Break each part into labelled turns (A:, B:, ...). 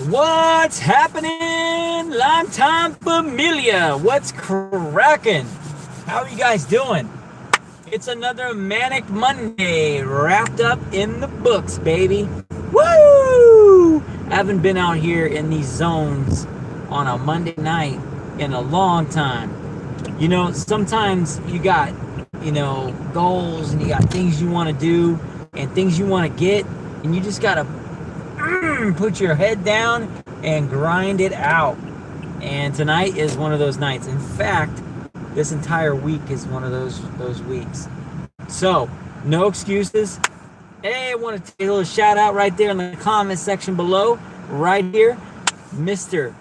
A: What's happening? Lifetime familia. What's cracking? How are you guys doing? It's another Manic Monday wrapped up in the books, baby. Woo! I haven't been out here in these zones on a Monday night in a long time. You know, sometimes you got, goals and you got things you want to do and things you want to get, and you just got to put your head down and grind it out. And tonight is one of those nights. In fact, this entire week is one of those weeks. So, no excuses. Hey, I want to take a little shout out right there in the comment section below. Right here, Mr.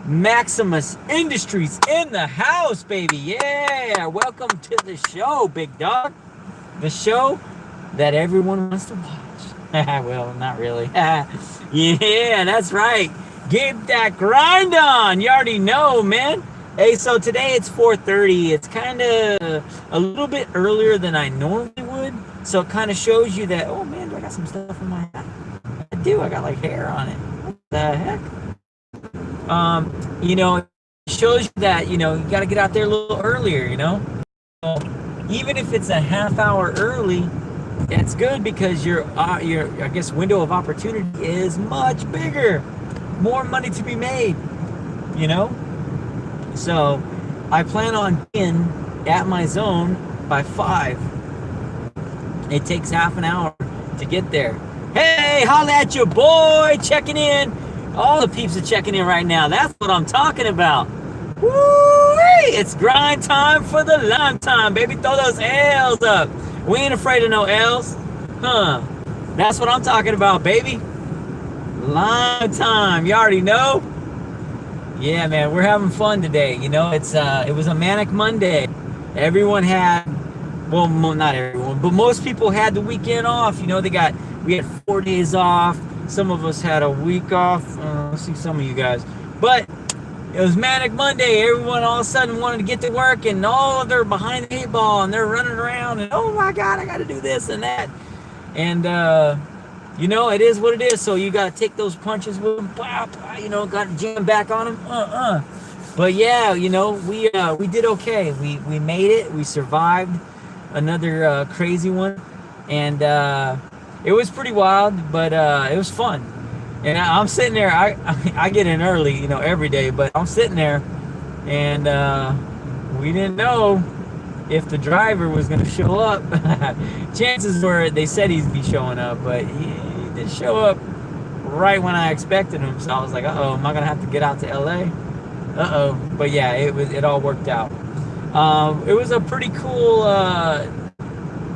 A: Maximus Industries in the house, baby. Yeah, welcome to the show, big dog. The show that everyone wants to watch. Well, not really. Yeah, that's right. Get that grind on. You already know, man. Hey, so today it's 4:30. It's kind of a little bit earlier than I normally would. So it kind of shows you that, oh man, do I got some stuff in my hat? I do. I got like hair on it. What the heck? It shows you that, you got to get out there a little earlier, So even if it's a half hour early, it's good because your I guess window of opportunity is much bigger. More money to be made, So I plan on being at my zone by 5. It takes half an hour to get there. Hey, holla at your boy, checking in. All the peeps are checking in right now. That's what I'm talking about. Woo-wee! It's grind time for the lime time, baby. Throw those L's up. We ain't afraid of no L's. Huh. That's what I'm talking about, baby. Lime time. You already know? Yeah, man, we're having fun today. It was a Manic Monday. Everyone had, well, not everyone, but most people had the weekend off. We had 4 days off. Some of us had a week off. Let's see some of you guys. But it was Manic Monday. Everyone all of a sudden wanted to get to work, and they're behind the 8 ball, and they're running around, and oh my God, I got to do this and that. And, it is what it is. So you got to take those punches with them. Got to jam back on them. But yeah, we did okay. We made it. We survived another crazy one. And it was pretty wild, but it was fun. And I'm sitting there. I get in early, every day. But I'm sitting there, and we didn't know if the driver was going to show up. Chances were they said he'd be showing up, but he didn't show up right when I expected him. So I was like, uh-oh, am I going to have to get out to LA? Uh-oh. But yeah, it all worked out. It was a pretty cool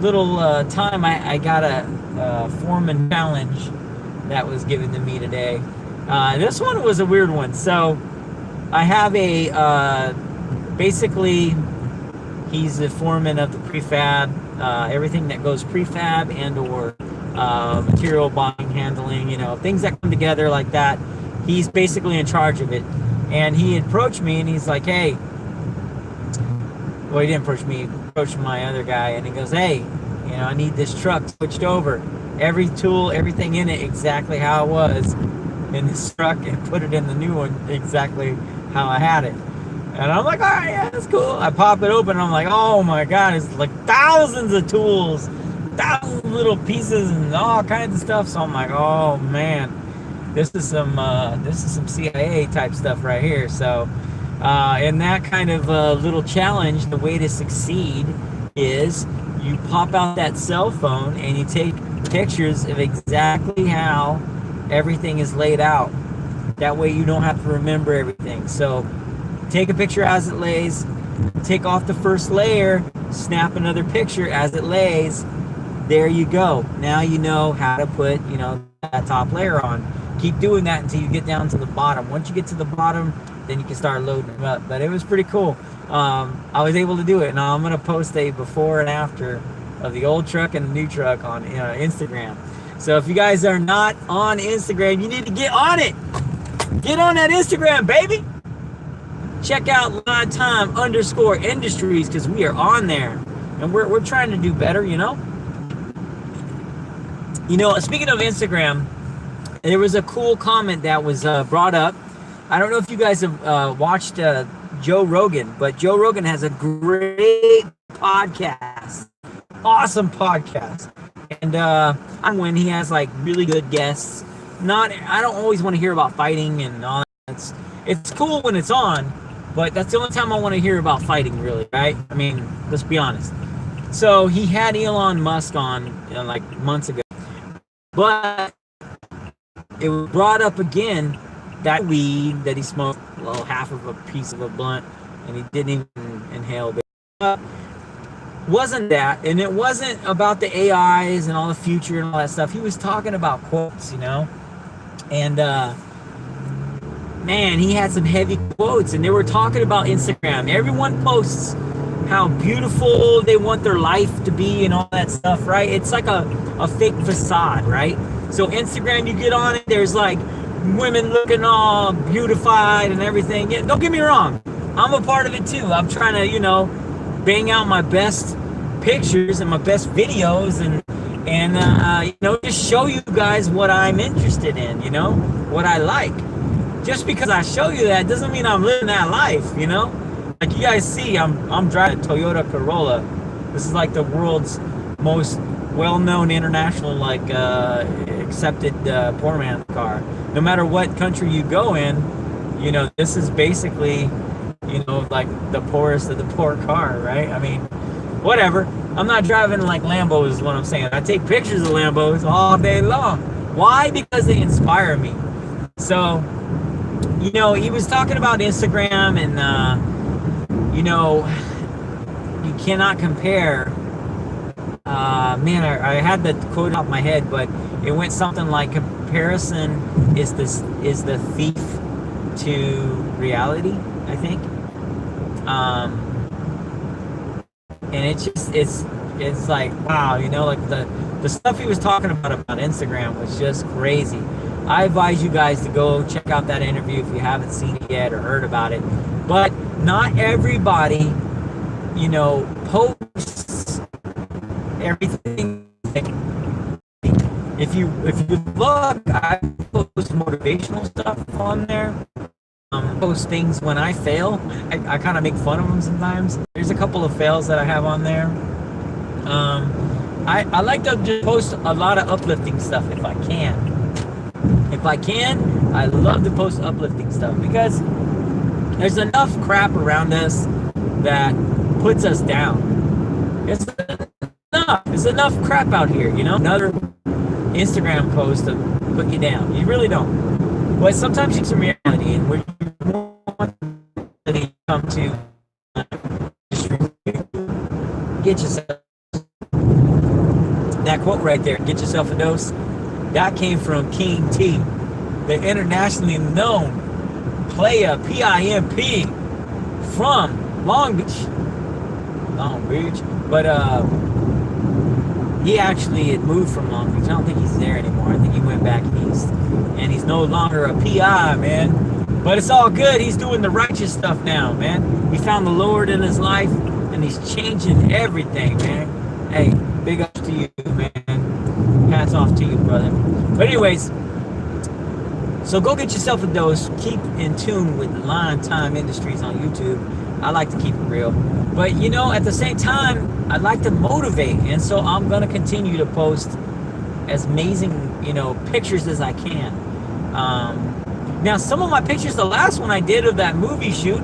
A: little time. I got a foreman challenge that was given to me today. This one was a weird one. So I have basically, he's the foreman of the prefab, everything that goes prefab and or material buying, handling, things that come together like that. He's basically in charge of it. And he approached me and he's like, hey, well, he didn't approach me, he approached my other guy, and he goes, hey, I need this truck switched over. Every tool, everything in it exactly how it was in this truck, and put it in the new one exactly how I had it. And I'm like, all right, yeah, that's cool. I pop it open, and I'm like, oh my God, it's like thousands of tools, thousands of little pieces, and all kinds of stuff. So I'm like, oh man, this is some CIA type stuff right here. So, in that kind of little challenge, the way to succeed is you pop out that cell phone and you take pictures of exactly how everything is laid out. That way you don't have to remember everything. So take a picture as it lays, take off the first layer, snap another picture as it lays. There you go. Now you know how to put, that top layer on. Keep doing that until you get down to the bottom. Once you get to the bottom, then you can start loading them up. But it was pretty cool. I was able to do it. Now I'm going to post a before and after of the old truck and the new truck on Instagram. So if you guys are not on Instagram, you need to get on it. Get on that Instagram, baby. Check out lifetime_industries, because we are on there. And we're trying to do better, Speaking of Instagram, there was a cool comment that was brought up. I don't know if you guys have watched Joe Rogan, but Joe Rogan has a great podcast, awesome podcast, and when he has like really good guests. I don't always want to hear about fighting and all that. It's cool when it's on, but that's the only time I want to hear about fighting, really, right? I mean, let's be honest. So he had Elon Musk on like months ago, but it was brought up again that weed that he smoked, well, half of a piece of a blunt, and he didn't even inhale it. Wasn't that, and it wasn't about the AIs and all the future and all that stuff. He was talking about quotes, you know, and man, he had some heavy quotes, and they were talking about Instagram. Everyone posts how beautiful they want their life to be and all that stuff, right? It's like a fake facade, right? So Instagram, you get on it, there's like women looking all beautified and everything. Yeah, don't get me wrong, I'm a part of it too. I'm trying to, you know, bang out my best pictures and my best videos and you know, just show you guys what I'm interested in, you know, what I like. Just because I show you that doesn't mean I'm living that life, you know. Like you guys see, I'm driving a Toyota Corolla. This is like the world's most well-known international, like accepted poor man's car. No matter what country you go in, you know, this is basically, you know, like the poorest of the poor car, right? I mean, whatever. I'm not driving like Lambos is what I'm saying. I take pictures of Lambos all day long. Why? Because they inspire me. So, you know, he was talking about Instagram and, you know, you cannot compare. Man, I had the quote off my head, but it went something like comparison is the thief to reality, I think. And it's like, wow, you know, like the stuff he was talking about Instagram was just crazy. I advise you guys to go check out that interview if you haven't seen it yet or heard about it. But not everybody, you know, posts everything. If you look, I post motivational stuff on there. Post things when I fail. I kind of make fun of them sometimes. There's a couple of fails that I have on there. I like to just post a lot of uplifting stuff if I can. If I can, I love to post uplifting stuff because there's enough crap around us that puts us down. There's enough crap out here, you know? Another Instagram post to put you down. You really don't. But sometimes it's a reality, and where you want to come to get yourself that quote right there, get yourself a dose. That came from King T, the internationally known player, PIMP, from Long Beach, but he actually had moved from Long Beach. I don't think he's there anymore. I think he went back east, and he's no longer a PI, man. But it's all good. He's doing the righteous stuff now, man. He found the Lord in his life, and he's changing everything, man. Hey, big ups to you, man. Hats off to you, brother. But anyways, so go get yourself a dose. Keep in tune with Line Time Industries on YouTube. I like to keep it real. But, you know, at the same time, I like to motivate. And so I'm going to continue to post as amazing, you know, pictures as I can. Now, some of my pictures, the last one I did of that movie shoot,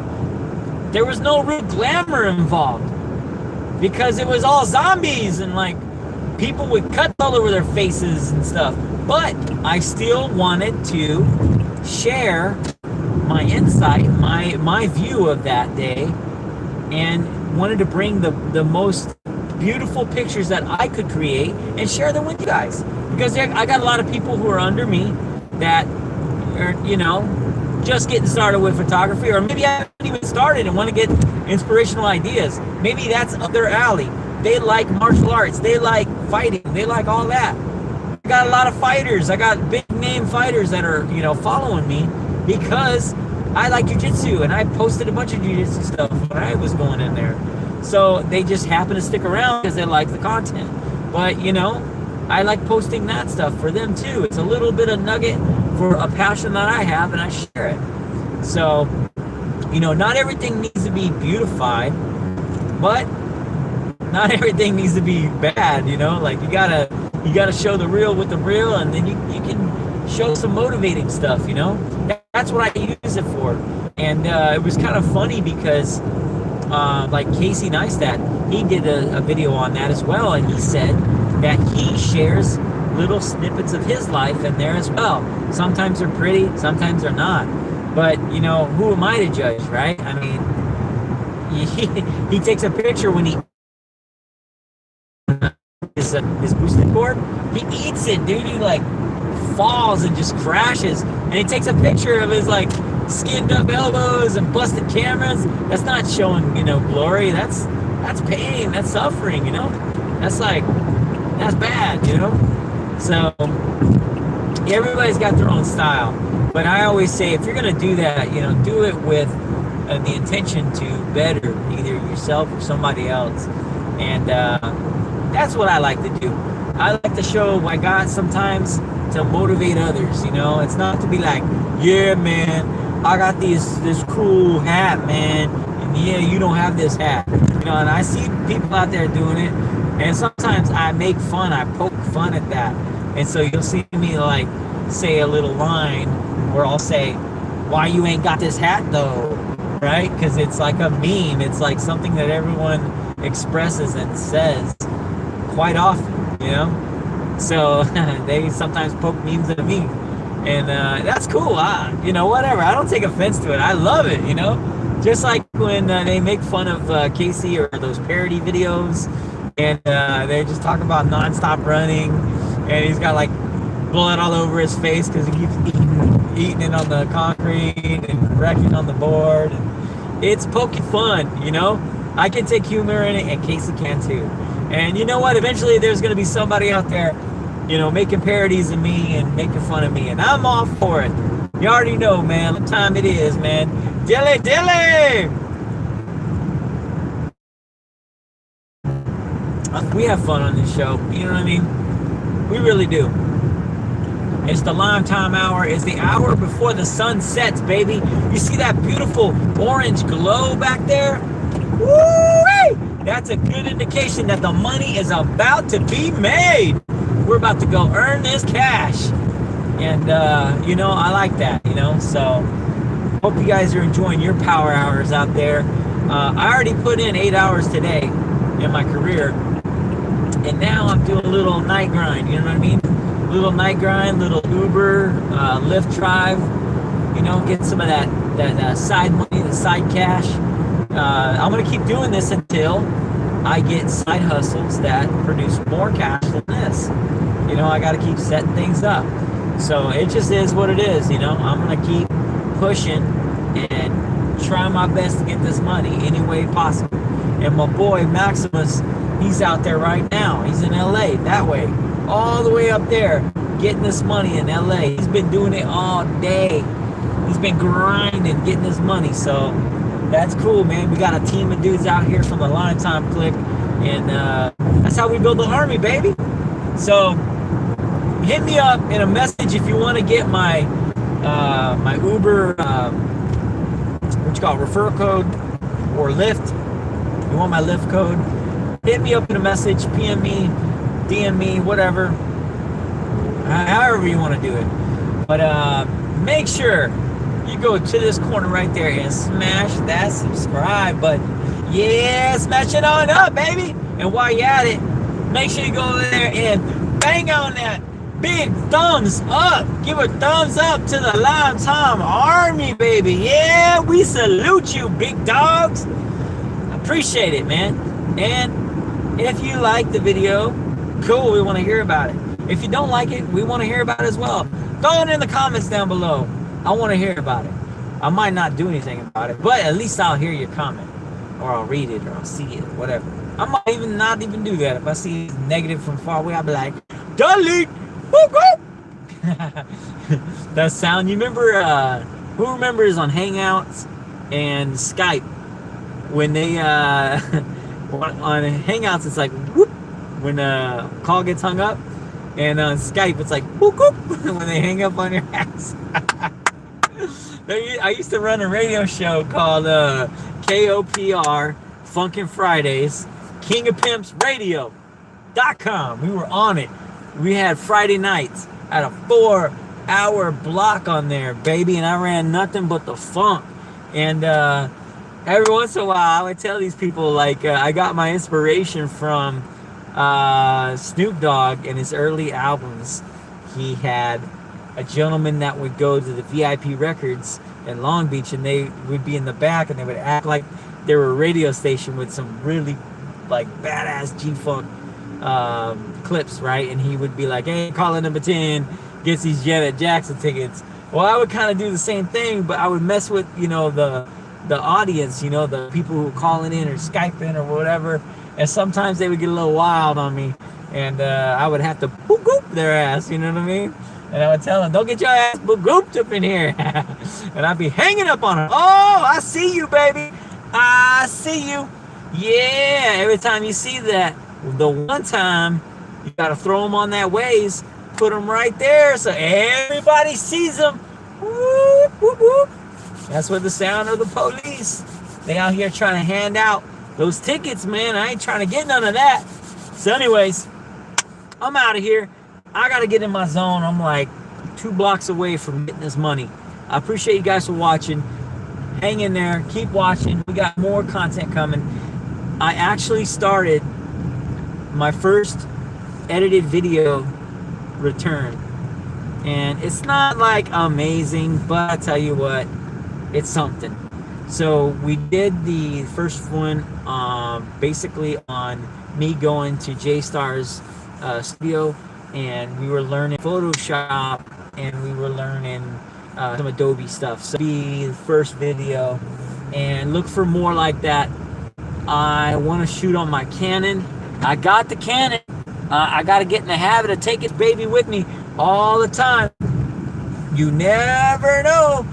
A: there was no real glamour involved. Because it was all zombies and, like, people with cuts all over their faces and stuff. But I still wanted to share my insight, my view of that day, and wanted to bring the most beautiful pictures that I could create and share them with you guys. Because I got a lot of people who are under me that are, you know, just getting started with photography, or maybe I haven't even started and want to get inspirational ideas. Maybe that's up their alley. They like martial arts. They like fighting. They like all that. I got a lot of fighters. I got big name fighters that are, you know, following me because I like jiu-jitsu, and I posted a bunch of jiu-jitsu stuff when I was going in there. So they just happen to stick around because they like the content. But, you know, I like posting that stuff for them too. It's a little bit of nugget for a passion that I have, and I share it. So, you know, not everything needs to be beautified, but not everything needs to be bad, you know? Like, you gotta show the real with the real, and then you can show some motivating stuff, you know? That's what I use it for. And it was kind of funny because like Casey Neistat, he did a video on that as well, and he said that he shares little snippets of his life in there as well. Sometimes they're pretty, sometimes they're not. But, you know, who am I to judge, right? I mean, he takes a picture when he his boosted board. He eats it, dude. He like falls and just crashes. And he takes a picture of his like skinned up elbows and busted cameras. That's not showing, you know, glory. That's pain. That's suffering, you know? That's bad, you know? So everybody's got their own style. But I always say, if you're going to do that, you know, do it with the intention to better either yourself or somebody else. And that's what I like to do. I like to show what I got sometimes to motivate others, you know? It's not to be like, yeah, man, I got this cool hat, man, and yeah, you don't have this hat. You know, and I see people out there doing it, and sometimes I make fun, I poke fun at that. And so you'll see me like say a little line where I'll say, why you ain't got this hat though, right? Because it's like a meme. It's like something that everyone expresses and says quite often, you know? So they sometimes poke memes at me, and that's cool. You know, whatever. I don't take offense to it. I love it, you know? Just like when they make fun of Casey or those parody videos, and they just talk about nonstop running, and he's got like blood all over his face because he keeps eating it on the concrete and wrecking on the board. And it's poking fun, you know? I can take humor in it, and Casey can too. And you know what? Eventually there's going to be somebody out there, you know, making parodies of me and making fun of me, and I'm all for it. You already know, man, what time it is, man. Dilly dilly! We have fun on this show, you know what I mean? We really do. It's the Lime Time Hour. It's the hour before the sun sets, baby. You see that beautiful orange glow back there? Woo-wee! That's a good indication that the money is about to be made. We're about to go earn this cash. And, you know, I like that, you know? So, hope you guys are enjoying your power hours out there. I already put in 8 hours today in my career. And now I'm doing a little night grind, you know what I mean? Little night grind, little Uber, Lyft drive, you know, get some of that side money, the side cash. I'm going to keep doing this until I get side hustles that produce more cash than this. You know, I got to keep setting things up. So it just is what it is, you know. I'm going to keep pushing and try my best to get this money any way possible. And my boy Maximus, he's out there right now. He's in LA, that way. All the way up there, getting this money in LA. He's been doing it all day. He's been grinding, getting this money. So that's cool, man. We got a team of dudes out here from the Lime Time Click, and that's how we build the army, baby. So hit me up in a message if you want to get my my Uber referral code or Lyft. You want my Lyft code? Hit me up in a message, PM me, DM me, whatever, however you want to do it. But make sure you go to this corner right there and smash that subscribe button. Yeah, smash it on up, baby. And while you're at it, make sure you go over there and bang on that big thumbs up. Give a thumbs up to the Lime Time Army, baby. Yeah, we salute you, big dogs. Appreciate it, man. And if you like the video, cool, we want to hear about it. If you don't like it, we want to hear about it as well. Throw it in the comments down below. I want to hear about it. I might not do anything about it, but at least I'll hear your comment, or I'll read it, or I'll see it, whatever. I might even not even do that. If I see it negative from far away, I'll be like, delete. Whoop, whoop. That sound, you remember, who remembers on Hangouts and Skype, when they, on Hangouts, it's like, whoop, when a call gets hung up. And on Skype, it's like, boop, boop, when they hang up on your ass. I used to run a radio show called KOPR, Funkin' Fridays, King of Pimps Radio.com. We were on it. We had Friday nights. I had a 4-hour block on there, baby, and I ran nothing but the funk. And every once in a while, I would tell these people, like, I got my inspiration from Snoop Dogg in his early albums. He had a gentleman that would go to the VIP Records in Long Beach, and they would be in the back, and they would act like they were a radio station with some really, like, badass G-Funk clips, right? And he would be like, hey, caller number 10 gets these Janet Jackson tickets. Well, I would kind of do the same thing, but I would mess with, you know, the audience, you know, the people who were calling in or Skyping or whatever, and sometimes they would get a little wild on me, and I would have to boop goop their ass, you know what I mean? And I would tell them, don't get your ass boop gooped up in here. And I'd be hanging up on them. Oh, I see you, baby. I see you. Yeah, every time you see that, the one time, you got to throw them on that Waze, put them right there so everybody sees them. Whoop, whoop, whoop. That's what the sound of the police. They out here trying to hand out those tickets, man. I ain't trying to get none of that. So anyways, I'm out of here. I got to get in my zone. I'm like 2 blocks away from getting this money. I appreciate you guys for watching. Hang in there. Keep watching. We got more content coming. I actually started my first edited video return. And it's not like amazing, but I tell you what, it's something. So we did the first one basically on me going to J-Star's studio, and we were learning Photoshop, and we were learning some Adobe stuff. So be the first video, and look for more like that. I want to shoot on my Canon. I got the Canon. I got to get in the habit of taking this baby with me all the time. You never know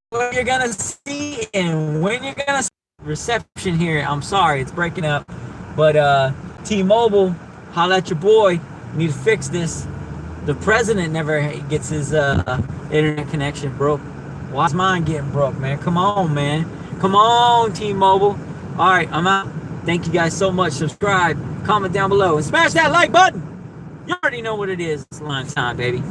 A: what you're gonna see and when you're gonna see. Reception here, I'm sorry, it's breaking up, but T-Mobile, holla at your boy. Need to fix this. The president never gets his internet connection broke. Why's mine getting broke, man? Come on, man. Come on, T-Mobile. All right, I'm out. Thank you guys so much. Subscribe, comment down below, and smash that like button. You already know what it is. It's lunch time, baby.